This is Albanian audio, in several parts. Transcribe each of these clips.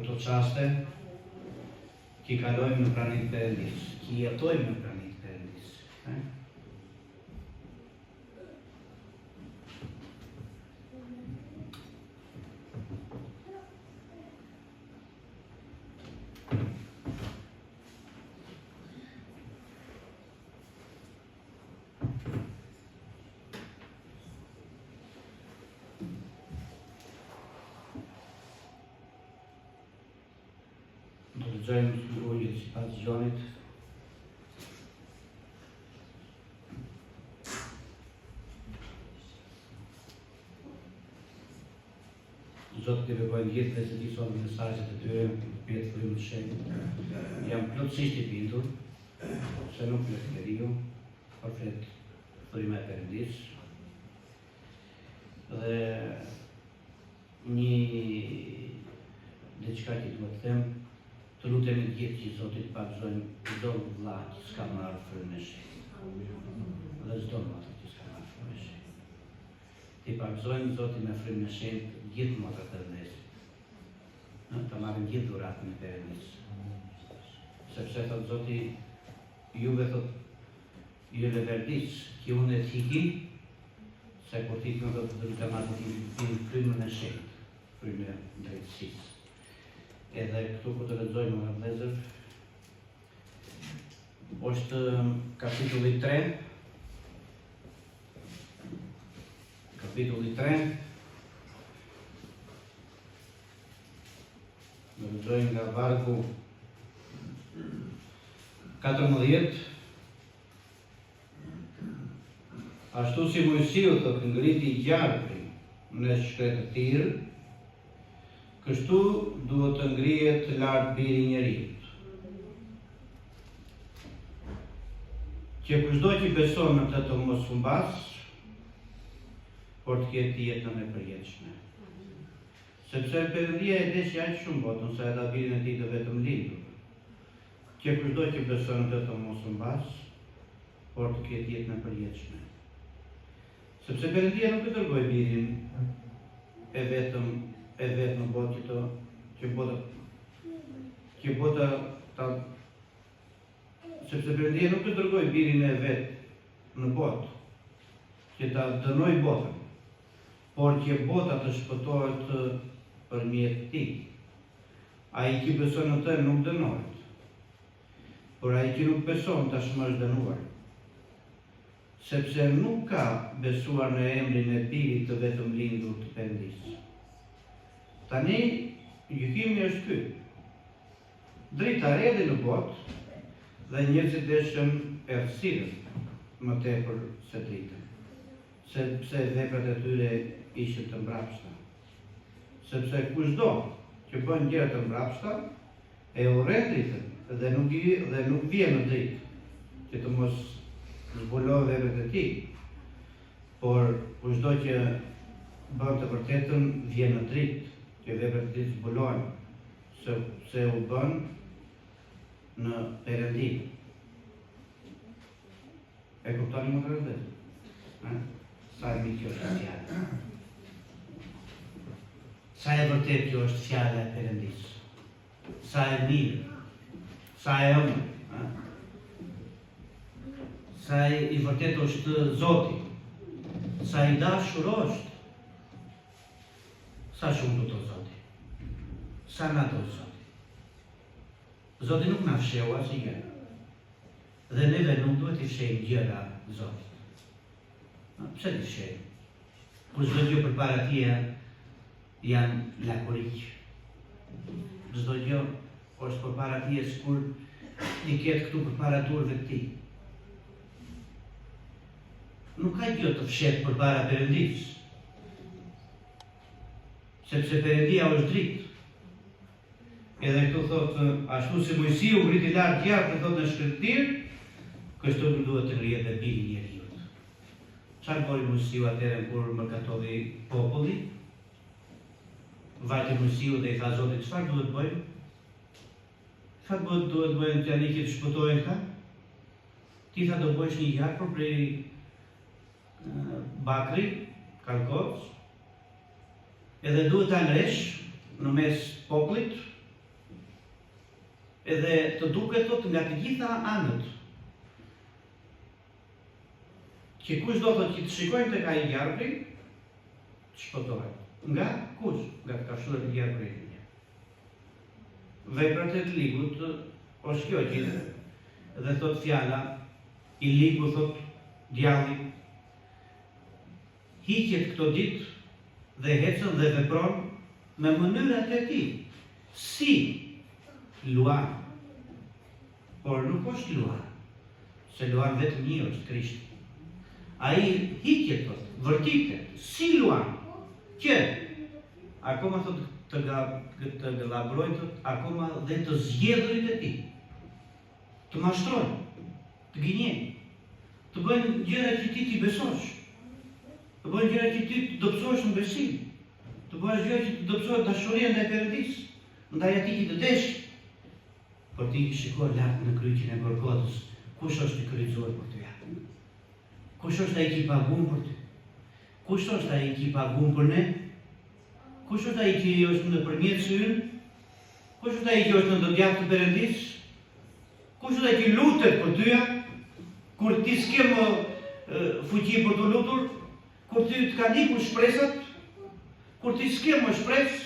këto qaste, ki kalojmë në pranit Perëndis, ki jetojmë në pranit Perëndis. Do të lexojmë Evangjelin sipas Gjonit. Zotë të begojnë gjithë dhe se ti sonë mesazhet e tyre, pjetë Frymën e Shenjtë. Jam plotësisht i bindur se nuk flet njeriu, por flet Fryma e Perëndis. Dhe një diçka që duhet të them, të lutemi të gjithë që Zoti të pagëzojnë çdo vëlla që s'ka marrë Frymën e Shenjtë. Dhe çdo motrë që s'ka marrë Frymën e Shenjtë. Të pagëzojnë Zoti me Frymën e Shenjtë gjithë motrat e vdesit. Të marrin gjithë dhuratën e Perëndis. Sepse thot Zoti, juve thot, ju leverdis, që unë e t'hiki, se kur t'hikën do të drita marrë të Frymën e Shenjtë, Frymën e drejtësisë. Edhe këtu ku të lexojmë nga vëllezër, është kapitulli 3. Kapitulli 3. Do lexojmë nga vargu 14. Ashtu si Mojsiu thot ngriti gjarprin në shkretë të tirë, kështu duhet të ngrihet lart biri i njeriut. Që kushdo që beson në të mos humbas, por të ketë jetën e përjetshme. Sepse Perëndia e desh aq shumë botën se edhe birin e tij të vetëm lindur. Që kushdo që beson në të mos humbas, por të ketë jetën e përjetshme. Sepse Perëndia nuk e dërgoi birin e vetëm në botë sepse Perëndia nuk e dërgoi birin e vet në botë që ta dënoi botën, por që bota të shpëtohet përmjet tij. Ai që beson në të nuk dënohet, por ai që nuk beson tashmë është dënuar, sepse nuk ka besuar në emrin e birit të vetëm lindur të Perëndis. Tani, gjykimi është ky. Drita erdhi në botë dhe njerëzit dëshën errësirën më tepër se dritën, sepse veprat e tyre ishin të mbrapshta. Sepse kushdo që bën gjëra të mbrapshta e urren dritën dhe nuk vjen në dritë, që të mos zbulojë veprat e tij. Por kushdo që bën të vërtetën vjen në dritë, që veprat e tij zbulojnë, se u bën në Perëndi. E kuptoni më të vërtetë? Sa e mirë kjo është fjala. Sa e vërtetë kjo është fjala e Perëndis. Sa e mirë, sa e ëmbël. Sa i vërtetë është Zoti. Sa i dashur është. Sa shumë do të Zoti. Sa na do Zoti. Zoti nuk na fsheu asgjë. Dhe neve nuk duhet i fshejmë gjëra Zotit. Pse t'i fshejmë? Kur çdo gjë përpara tij janë lakurik. Çdo gjë është përpara tij sikur i ketë këtu përpara durëve të tij. Nuk ka gjë të fshet përpara Perëndis. Sepse Perëndia është dritë. Edhe këtu thotë, ashtu si Mojsiu ngriti lart gjarprin thotë në shkretir, kështu duhet të ngrihet dhe biri i njeriut. Çfarë bëri Mojsiu atëherë kur mëkatoi populli? Vajte Mojsiu dhe i tha Zotit, çfarë duhet bëjmë? Çfarë duhet bëjmë të janë që të shpëtojnë ka? Ti tha do bësh një gjarpër prej bakri, kalkoc, edhe duhet ta ngresh në mes popullit, edhe të duket thot nga të gjitha anët që kush do thot që të shikojnë tek ai gjarpri, të shpëtohet. Nga kush? Nga të kafshuar të gjarpri. Veprat e të ligut është kjo që dhe thot fjala i ligu thot djalli hiqet këto ditë dhe hecën dhe vepron me mënyrat e tij si luan, por nuk është luan, se luan vetëm një është Krishti. Ai hiqet thot, vërtitet si luan, që akoma thot të gëllabrojnë thot, akoma dhe të zgjedhërit e tij, të mashtrojnë, të gënjejnë, të bëjnë gjëra që ti besosh, të bëjnë gjëra që ti të dobësohesh në besim, të bëjnë gjëra që të dobësohet dashuria ndaj Perëndis, ndaj atij që të desh. Por ti shikoj lart në kryqin e Golgotës, kush është i kryqëzuar për ty? Kush është ai që i paguon për ty? Kush është ai që i paguon për ne? Kush është ai që është nëpërmjet syrin? Kush është ai që është në dëdjat të Perëndis? Kush është ai që lutet për ty? Kur ti s'ke më fuqi për të lutur, kur ti të kanë ikur shpresat, kur ti s'ke më shpresë,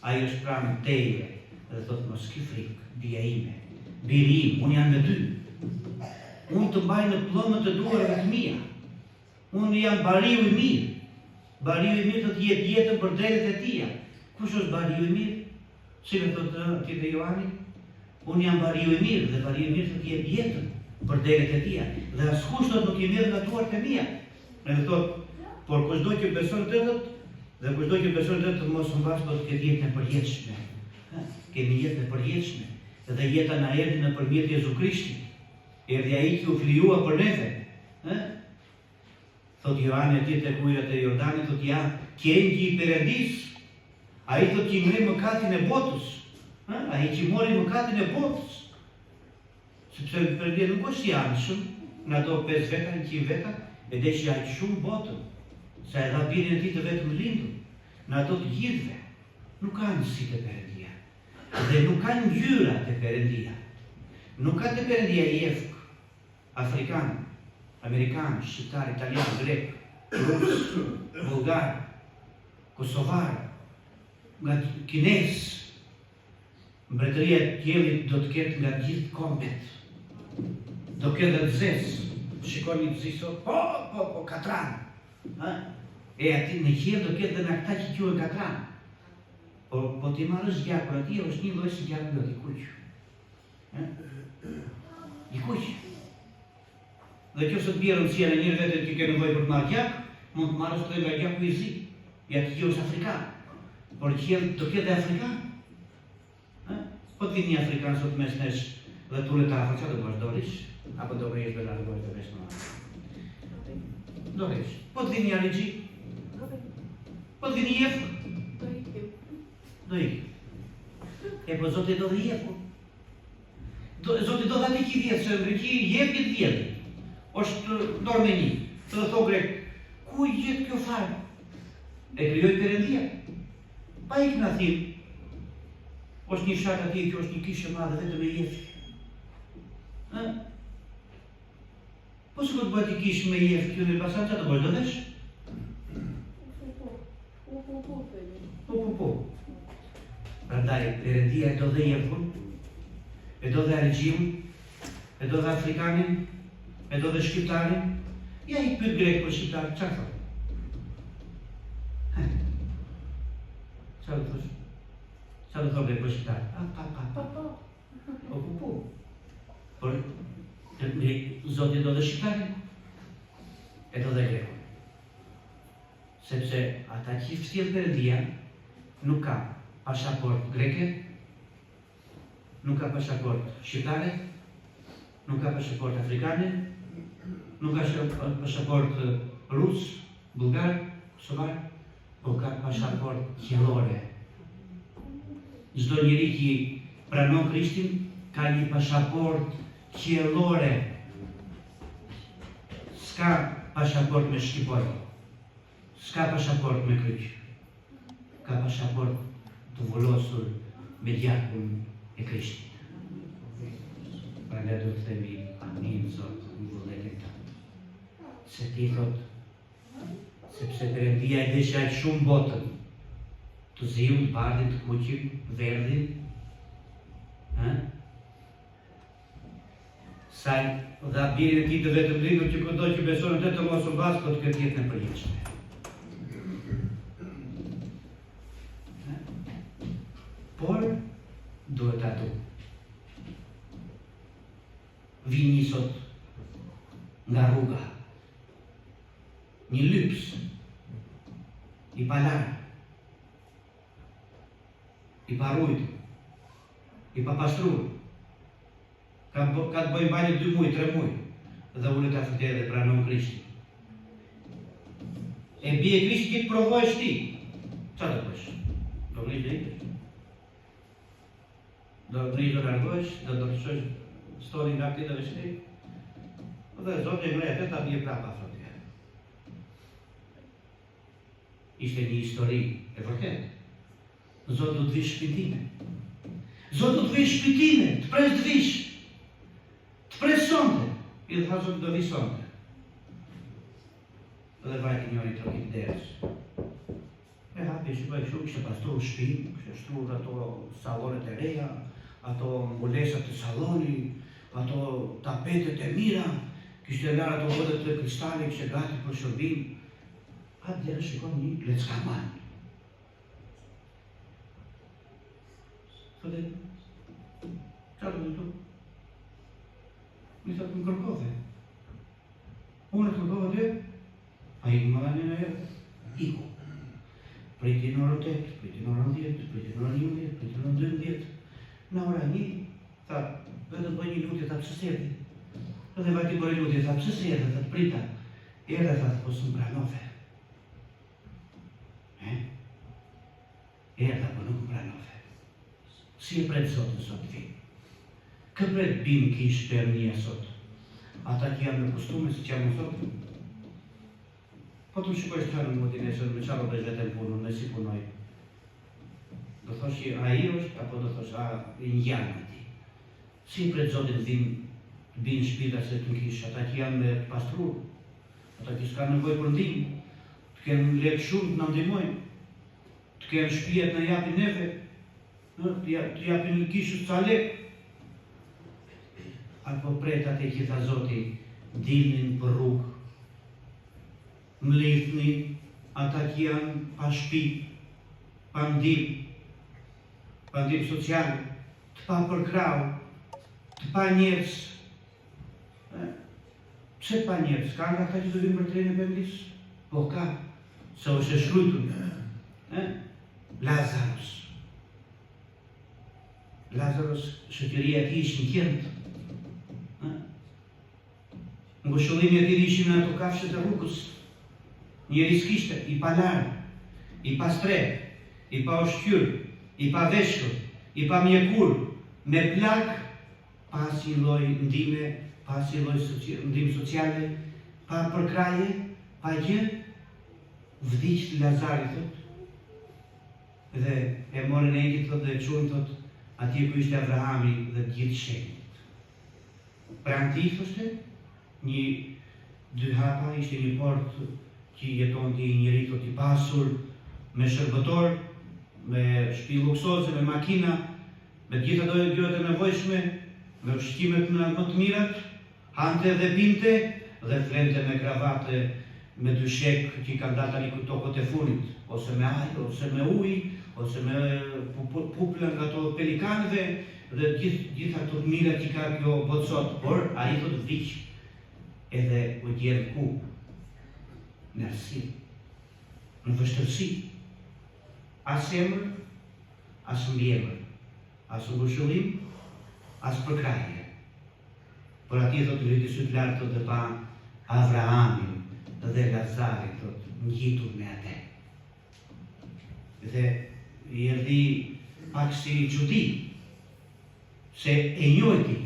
ai është pranë teje dhe thot mos ke frikë, bia ime, biri im, unë jam me ty. Unë të mbaj në pllëmët e duarve të mia. Unë jam bariu i mirë. Bariu i mirë të jetë jetën për drejtat e tia. Kush është bariu i mirë? Si me thotë atje te Johani? Unë jam bariu i mirë dhe bariu i mirë të jetë jetën për drejtat e tia. Dhe askush nuk i merr nga duart e mia. Edhe thotë, por kushdo që beson te thot, dhe kushdo që beson te thot mos mbas do të ketë jetën e përjetshme. Kemi jetën e përjetshme dhe jeta na erdhi nëpërmjet Jezu Krishtit. Erdhi ai që u flijua për neve. Thot Johani atje te ujërat e Jordanit, thot ja, qengji i Perëndis, ai thot që i mri mëkatin e botës. Ai që mori mëkatin e botës. Sepse Perëndia nuk është i anshëm, në ato 5 veta, 100 veta, e deshi aq shumë botën, sa e dha birin e tij të vetëm lindur, në ato të gjithëve. Nuk kanë si të Perëndia. Dhe nuk kanë ngjyra të Perëndia. Nuk ka të Perëndia jefk, afrikan, amerikan, shqiptar, italian, grek, rus, bulgar, kosovar, nga kines. Mbretëria e qiellit do të ketë nga gjithë kombet. Do ketë dhe zez. Shikoni të zisot, po, katran. E ati në qiell do ketë dhe nga këta që quhen katran. Po ti marrësh gjakun atij, është një lloj si gjaku i kuq. I kuq. Dhe që se të bjerë rëndësia në njërë vetë që ke nevojë për të marrë gjak, mund të marrësh të nga gjaku i zi. Ja të gjohës afrikan. Por qiell do ketë dhe afrikan. Po të vinë një afrikan sot mes nesh dhe tu le ta afër, çfarë do bësh, dorish? Apo do bëhesh bela do bësh të vesh më? Dorish. Po të vinë një arigji? Po të vinë një jefë? Do ikë. E po Zoti do dhe jefë. Zoti do dhe ati ki vjetë, se Greki jefë këtë vjetë. është dorë me një. Të dhe thot grek, ku i gjithë kjo farë? E krijoi Perëndia. Pa ik në athim. Është një shak atje, kjo është një kishë madhe vetëm e jefë. Po se këtë bëhet i kishë me jefë, kjo në pasan që të bëjë, do vesh? Po. Prandaj, Perëndia e do dhe jefën, e do dhe argjim, e do dhe afrikanin, e do dhe shqiptarin. Ja i pyet grek për shqiptarin, çfarë thot? Çfarë thot? Çfarë thot grek për shqiptarin? Po. Por Zoti do dhe shqiptarin, e do dhe grekun. Sepse ata që vështirë Perëndia nuk ka pasaport greke, nuk ka pasaport shqiptare, nuk ka pasaport afrikane, nuk ka pasaport rus, bulgar, kosovar, po ka pasaport qiellore. Çdo njeri që pranon Krishtin ka një pasaport qiellore. S'ka pasaport me shqiptar. S'ka pasaport me kryq. Ka pasaport të vullosur me gjakun e Krishtit. ne do të themi amin, Zot, në vullnetin tënd. Se ti thot, sepse Perëndia e desha shumë botën, të ziun, të bardhin, të kuqin, verdhin, sa dha birin e tij të vetëm lindur që kudo që beson në të mos u mbas, po të ketë jetën e përjetshme. Por duhet atu. Vini sot nga rruga, një lyps, i palar, i parujt, i papastruar, ka të bëjë mbajtje 2 muaj, 3 muaj, dhe ullet afër teje dhe pranon Krishtin. E bie Krishti që të provojsh ti, çfarë do bësh? Do ngrish dhe ikësh? Do ngrish do largohesh, do ndërtosh storin nga këtë dhe vështri? Dhe Zoti e ngrej atë ta bie prapa afër teje. Ishte një histori e vërtetë. Zoti do të vish shpëtime. Zoti do të vish shpëtime, të pres të vish. Të pres sonte, i dhe tha Zoti do vi sonte. Dhe vajti njëri trokit derës. E hapi, shikoj kështu, kishte pastruar shtëpinë, kishte shtruar ato sallonet e reja, ato mbulesat e salloni, ato tapetet e mira, kishte larë ato godet të kristali, kishte gati për shërbim. Atë derë shikon një leckaman. Thotë, çfarë do të? Mi thotë më kërkove. Unë të kërkove ty? A i më dhanë në e iku. Priti në orë 8, priti në orë 10, priti në orë 11, priti në orë 12. Në ora 1, tha, vetëm bëj një lutje, tha pse s'erdhi. Dhe vajti bëri lutje, tha pse s'erdhi, tha të prita. Erdhe, tha po s'm pranove. Erdha, po nuk më pranove. Si e pret Zotin sot vi? Kë pret bim kish për një sot? Ata që janë në kostume, si që janë në sot? Po të më shikoj shtarën në motin e sërë, me qarë bëjsh vetën punën, me si punoj. Do thosh që a i është, apo do thosh a një janë në ti. Si pret Zotin bin shpita se të kish, ata që janë me pastrur, ata që s'ka nevoj për ndim, të kenë lekë shumë të në ndimojnë, të kenë shpijet në japin neve, të japin në kishës ca lekë. Apo pret atë që tha Zoti, dilnin për rrugë, mlithni ata që janë pa shtëpi, pa ndim social, të pa përkrau, të pa njerëz. Pse pa njerëz? Ka nga ata që do vinë për trenin e Perëndis? Po ka, se është e shkruajtur. Lazarus, shoqëria e tij ishin qend. Ngushëllimi e tij ishin ato kafshët e rrugës. Njeri s'kishte, i pa larë, i pa stret, i pa ushqyr, i pa veshkur, i pa mjekur, me plak, pas i lloj ndime, pas i lloj ndim sociale, pa përkraje, pa gjë, vdiq Lazari, thot. Dhe e morën engjëjt, thot, dhe e çuan, thot, atje ku ishte Abrahami dhe gjithë shenjtë. Pranë tij, thoshte, 2 hapa, ishte një portë që jeton të njëri të i pasur, me shërbëtor, me shtëpi luksoze, me makina, me gjitha gjërat e nevojshme, me ushqimet më të mirat, hante dhe pinte, dhe flente me kravate, me dyshek që i kanë dalë tani tokët e funit, ose me ajë, ose me ujë, ose me puplën nga to pelikanëve, dhe gjitha të mirat që ka kjo botsot, por a i thot vdiq, edhe u gjerë ku? Në arsi, në vështërsi, as emër, as mbiemër, as ngushëllim, as përkraje. Por atje thot rriti syt lartë dhe pa Avrahamin dhe Lazarin, thot, ngjitur me atë. Dhe i erdhi pak si çudi, se e njohti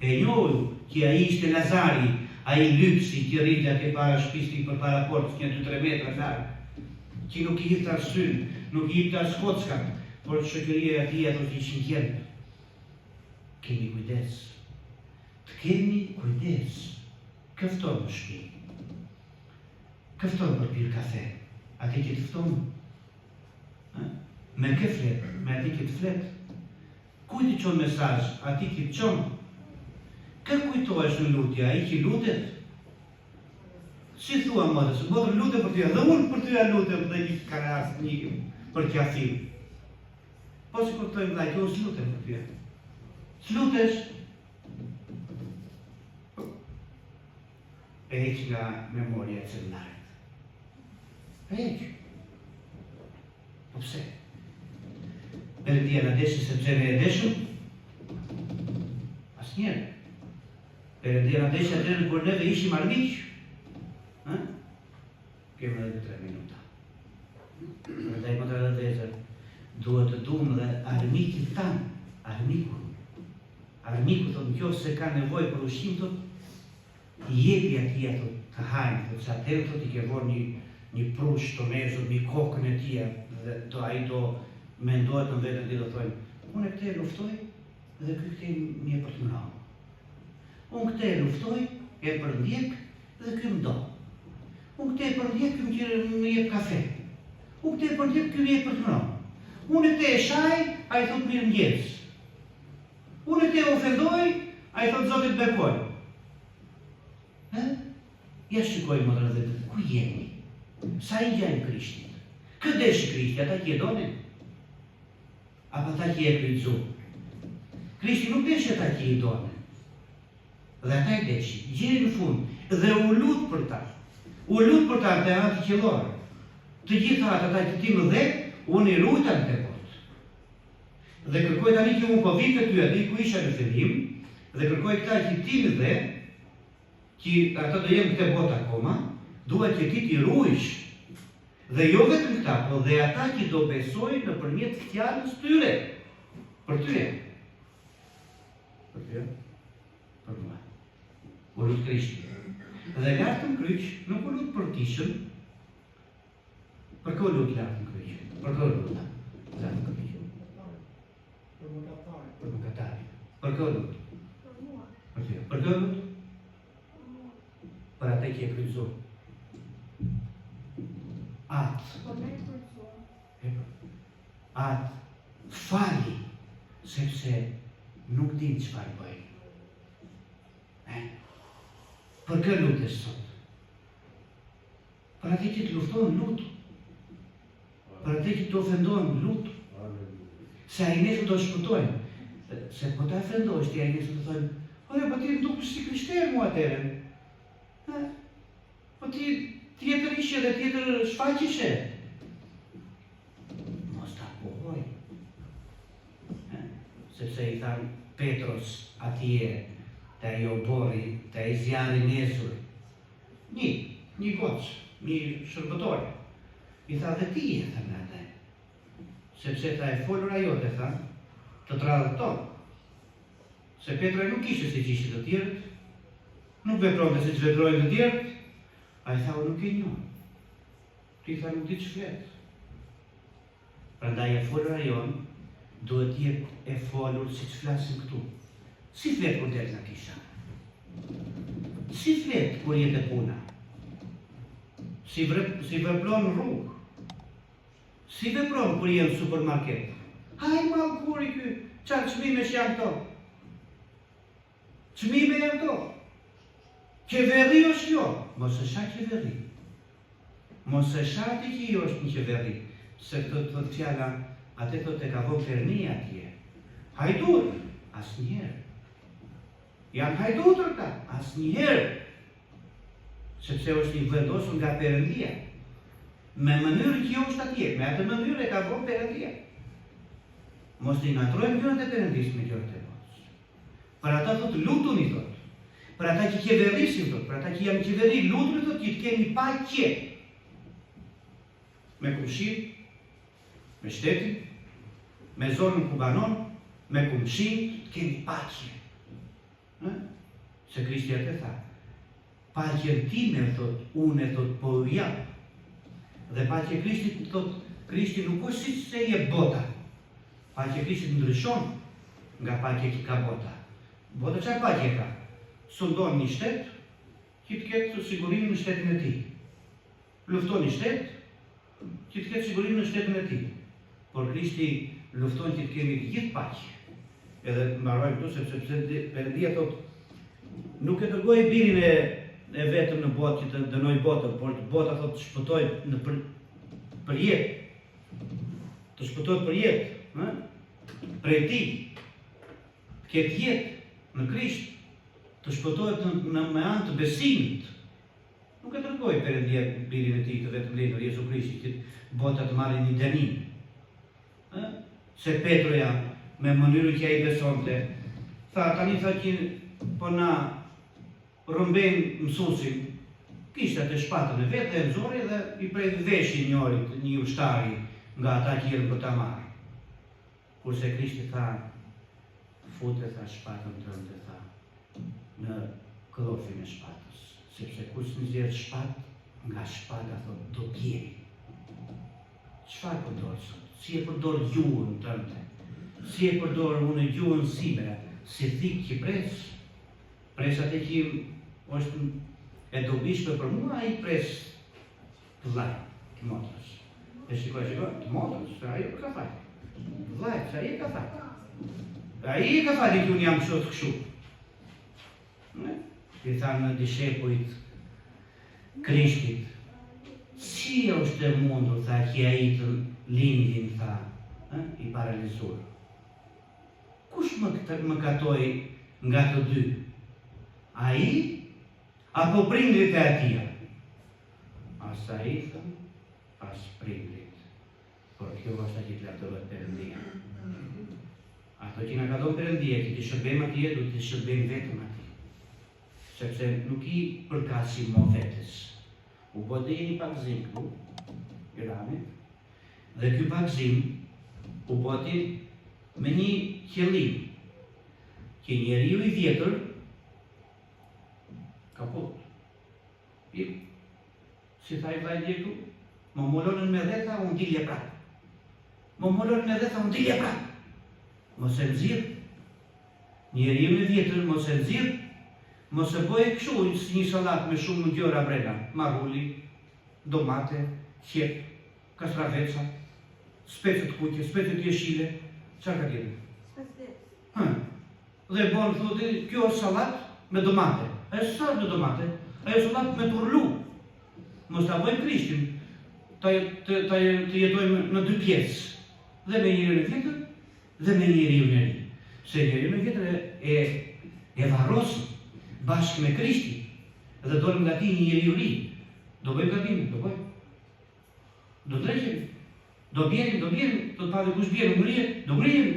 që ai ishte Lazari, a i lypsi që rriti atje para shpisë për para portës, një 2-3 metra larg, që nuk i hipte as synë, nuk i hipte as kockat, por shoqëria e atij ato që ishin qenë. Keni kujdes, të kemi kujdes. Këfton në shtëpi. Këfton për pirë kafe. Ati që të fton? Me kë flet? Me ati që të flet? Kujt i qon mesazh? Ati që të qon? Kë kujtohesh në lutje? Ai që lutet? Si thua mëdhe, se mëdhe lutem për tyja, dhe unë për tyja lutem dhe një karas, një për qafim. Po si kërtojmë dhajtë, unë s'lutem për tyja. S'lutesh? Heq nga memoria e celularit. Heq. Po pse? Perëndia na deshi sepse ne e deshëm? Asnjëherë. Perëndia na deshi atëherë kur neve ishim armiq. Kemë edhe 3 minuta. Prandaj më të rëndësër, duhet të duhem dhe armikit tanë, armiku. Armiku thotë nëse se ka nevojë për ushqim, thotë, i jepi atij ato të hajnë, thotë, sa atëherë thotë i ke vënë një prush të mezur, një kokën e tij, dhe ai do mendohet në vetën e do thonë, unë këtë luftoj dhe ky këtë më jep për të ngrahur. Unë këtë luftoj, e për ndjek dhe ky më do. Unë këte e përndjek, këmë më jep kafe. Unë këte e përndjek, këmë jep për të ngrahur. Unë këte e shaj, a i thot mirë mëngjes. Unë këte e ofendoj, a i thot Zotit bekoj. Ja shikoj më të rëdhetë, ku jemi? Sa i gjajnë Krishtit? Këtë deshi Krishti, ata ki e done? Apo ata ki e krytëzu? Krishti nuk deshi ata ki e done. Dhe ata i deshi, gjeri në fund, dhe u lutë për ta. U lutë për ta të anë të qelorë. Të gjitha ata të timë dhe, unë i rujta në të botë. Dhe kërkoj tani që unë po vitë të tyja, dhe ku isha në fillim, dhe kërkoj këta që timë dhe, që ata do jenë këtë botë akoma, duhet që ti t'i rujsh. Dhe jo vetëm këta, po dhe ata që do besojnë në përmjet fjalës tyre. Për tyre. Për tyre? Për mua. U lutë Krishti. Dhe lartën kryq, nuk u lutë për tishën, për kë u lutë lartën kryq? Për kë u lutë lartën kryq? Për mëkatari. Për kë u lutë? Për kë u lutë? Për ata që e kryqëzu. Atë fali, sepse nuk din çfarë bëjnë. Për kë lutesh sot? Për atë që të luftojnë, lutu. Për atë që të ofendojnë, lutu. Se a i nesër do shpëtojnë. Se po të ofendojsh, ti a i nesër të thojnë, po ti nuk si krishterë mua atere. Po ti tjetër ishe dhe tjetër shfaqishe. Mos ta pohoj. Sepse i thanë Petros atje, të i obori, të i zjarri nesur. Një goç, një shërbëtore. I tha dhe ti e thënë atë. Sepse ta e folur ajo të tha, të tradhët tonë. Se Petroj nuk ishe si që ishe të tjerët, nuk vepronte si që veprojnë të tjerët, a i tha o nuk e njohë. Ti tha nuk di që fletë. Prandaj e folur ajo, duhet jetë e folur si që flasin këtu. Si fletë kur del nga kisha? Si fletë kur jetë e puna? Si veplon në rrugë? Si veplon kur jetë në supermarket? Haj ma kuri kë, qarë qmimesh janë to? Qmime janë to? Qeveri është jo? Mos e sha qeveri. Mos e sha ti që jo është një qeveri. Se të të fjalla, atë të ka vo perni atje. Hajdur, as njerë. Janë hajdutër ta, as njëherë, sepse është i vendosur nga Perëndia. Me mënyrë që jo është atje, me atë mënyrë e ka bërë Perëndia. Mos i ngatrojmë gjërat e Perëndisë me gjërat e botës. Për ata thotë lutuni thotë. Për ata që qeverisin thotë, për ata që janë qeveri, lutuni thotë që të keni paqe. Me kumshir, me shtetin, me zonën ku banon, me kumshir, të keni paqe. Se Krishti atë tha, paqen time, thot, unë thot, po ju jap. Dhe paqe Krishtit, thot, Krishti nuk është si se je bota. Paqe Krishtit ndryshon nga paqe që ka bota. Bota çfarë paqe ka? sundon një shtet, që të ketë sigurinë në shtetin e tij. Lufton një shtet, që të ketë sigurinë në shtetin e tij. Por Krishti lufton që të kemi të gjithë paqe. Edhe mbaroj këtu sepse Perëndia thotë, nuk e dërgoi birin e vetëm në botë që të dënoj botën, por bota thotë të shpëtojë për jetë. Të shpëtojë për jetë, prej tij. Këtë jetë në Krisht, të shpëtohet me anë të besimit. Nuk e dërgoi Perëndia birin e tij të vetëm lindur Jezu Krishti që bota të marrë një dënim. Se Petroja, me mënyrën që ai besonte, tani që po na rrëmbejnë mësuesin, kishte atë shpatën e vetë e nxori dhe i prej veshin një ushtari nga ata që erën për ta marrë. Kurse Krishti tha, fute tha shpatën tënde tha në klofin e shpatës, sepse kush nxjerr shpatë, nga shpata thotë do bjeri. Çfarë përdor sot? Si e përdor gjuhën tënde? Si e përdor unë gjuhën sime? Si thik që pres atë që është e dobishme për mua, ai pres të vllai, të motrës. E shikoj, të motrës, se ajo ka fal. Vllai, se ai ka fal. Ai ka fal që unë jam kështu. I thanë në dishepujt Krishtit, si është e mundur, tha, që ai të lindin, tha, i paralizur. Kush më katoi nga të dy? Ai apo prindrit e atia? As ai, tha, as prindrit. Por kjo është që të lartërohet Perëndia. Ato që na ka dhënë Perëndia, që të shërbejmë atij, duhet të shërbejmë vetëm atij. Sepse nuk i përkasim mo vetes. U bëdhe një pakzim këtu, i Ramit, dhe ky pakzim u bëti me një qëllim, që njeriu i vjetër kaput. Si tha i vllai djetu, më molonën me dhetha, unë dilje prap. Më molonën me dhetha, unë dilje prap. Mos e nxirr. Njeriu i vjetër mos e nxirr. Mos e bëj kështu një sallat me shumë gjëra brenda, marulli, domate, qep, kastraveca, spece të kuqe, spece të jeshile, çfarë ka tjetër? Dhe bon thotë, kjo është sallat me domate. Është sallat me domate, ajo sallat me turlu. Mos ta bëjmë Krishtin, të jetojmë në dy pjesë, dhe me njeriu e vjetër, dhe me njeriu e ri. Se njeriu e vjetër e varrosim bashkë me Krishtin, dhe dolim nga ti një njeriu ri. Do bëjmë gabimin, do bëjmë. Do dreqim, do bjerim, do të pave kush bjerë, do ngrijem.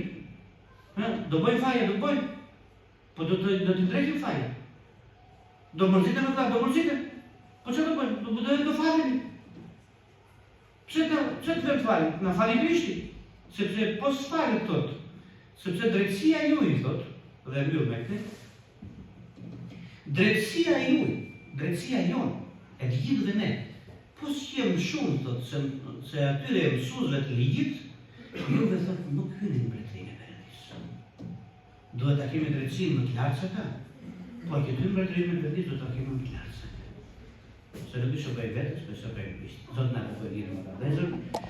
Do bëjmë faje, do bëjmë. Po do të ndreqim faje. Do mërzitëm e vla, do mërzitëm. Po që do bëjmë? Do falemi. Pse të vëm falim? Na fali Krishti. Sepse po s'falim tot. Sepse drejtësia juaj, thot, dhe mbyll me këtë, drejtësia juaj, drejtësia jonë, e të gjithëve ne, po s'jem shumë, thot, se atyre e mësuesve të ligjit, juve thot, nuk hynin mbretërinë e Perëndisë. Duhet ta kemi drejtësinë më të lartë se ta, por që ty mbretërinë e Perëndisë duhet ta kemi më të lartë se ta. Se nuk i shërbej vetes, po shërbej Krishtit. Zot na bëjë mirë më ta.